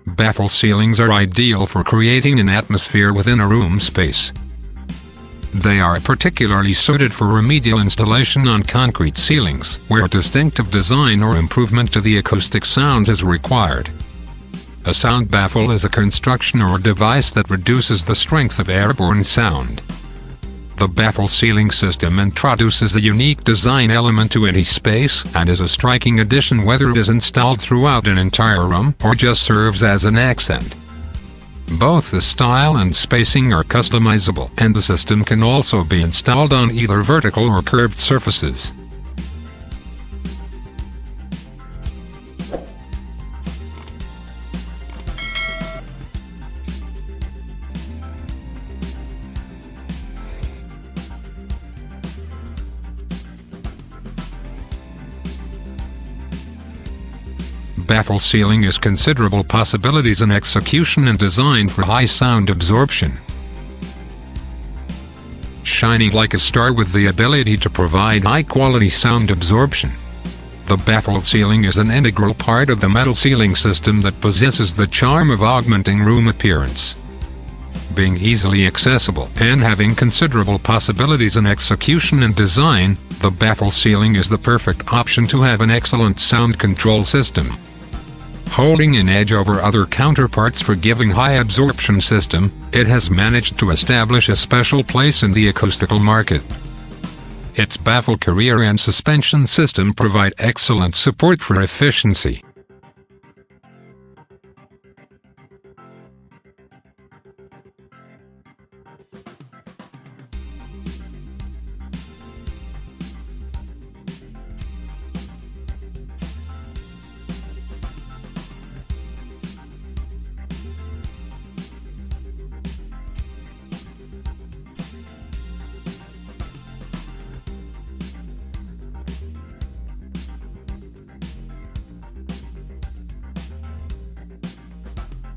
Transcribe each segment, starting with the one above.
Baffle ceilings are ideal for creating an atmosphere within a room space. They are particularly suited for remedial installation on concrete ceilings, where distinctive design or improvement to the acoustic sound is required. A sound baffle is a construction or device that reduces the strength of airborne sound. The baffle ceiling system introduces a unique design element to any space and is a striking addition whether it is installed throughout an entire room or just serves as an accent. Both the style and spacing are customizable, and the system can also be installed on either vertical or curved surfaces. Baffle ceiling has considerable possibilities in execution and design for high sound absorption. Shining like a star with the ability to provide high-quality sound absorption. The baffle ceiling is an integral part of the metal ceiling system that possesses the charm of augmenting room appearance. Being easily accessible and having considerable possibilities in execution and design, the baffle ceiling is the perfect option to have an excellent sound control system. Holding an edge over other counterparts for giving high absorption system, it has managed to establish a special place in the acoustical market. Its baffle carrier and suspension system provide excellent support for efficiency.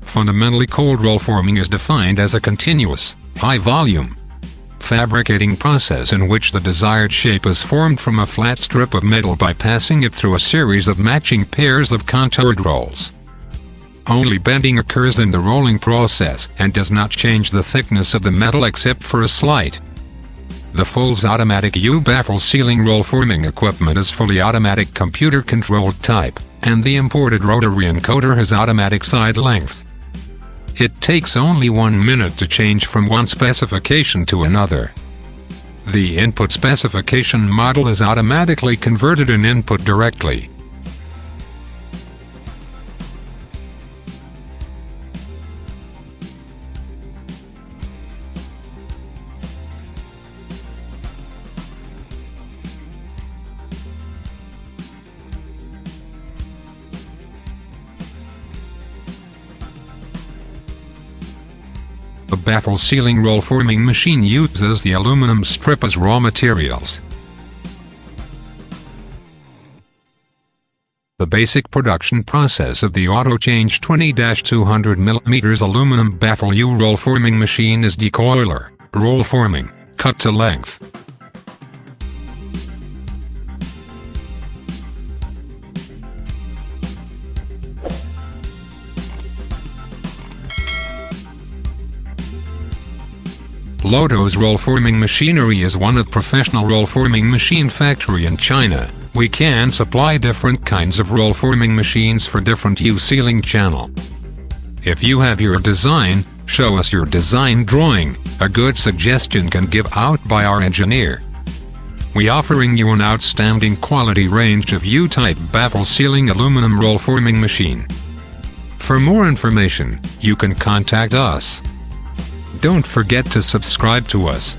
Fundamentally, cold roll forming is defined as a continuous, high-volume fabricating process in which the desired shape is formed from a flat strip of metal by passing it through a series of matching pairs of contoured rolls. Only bending occurs in the rolling process and does not change the thickness of the metal except for a slight. The full automatic baffle ceiling roll forming equipment is fully automatic computer-controlled type, and the imported rotary encoder has automatic side length. It takes only 1 minute to change from one specification to another. The input specification model is automatically converted in input directly. The baffle ceiling roll forming machine uses the aluminum strip as raw materials. The basic production process of the auto-change 20-200 mm aluminum baffle roll forming machine is decoiler, roll forming, cut to length. LOTOS roll forming machinery is one of professional roll forming machine factory in China. We can supply different kinds of roll forming machines for different ceiling channel. If you have your design, show us your design drawing. A good suggestion can give out by our engineer. We offering you an outstanding quality range of U-type baffle ceiling aluminum roll forming machine. For more information, you can contact us. Don't forget to subscribe to us.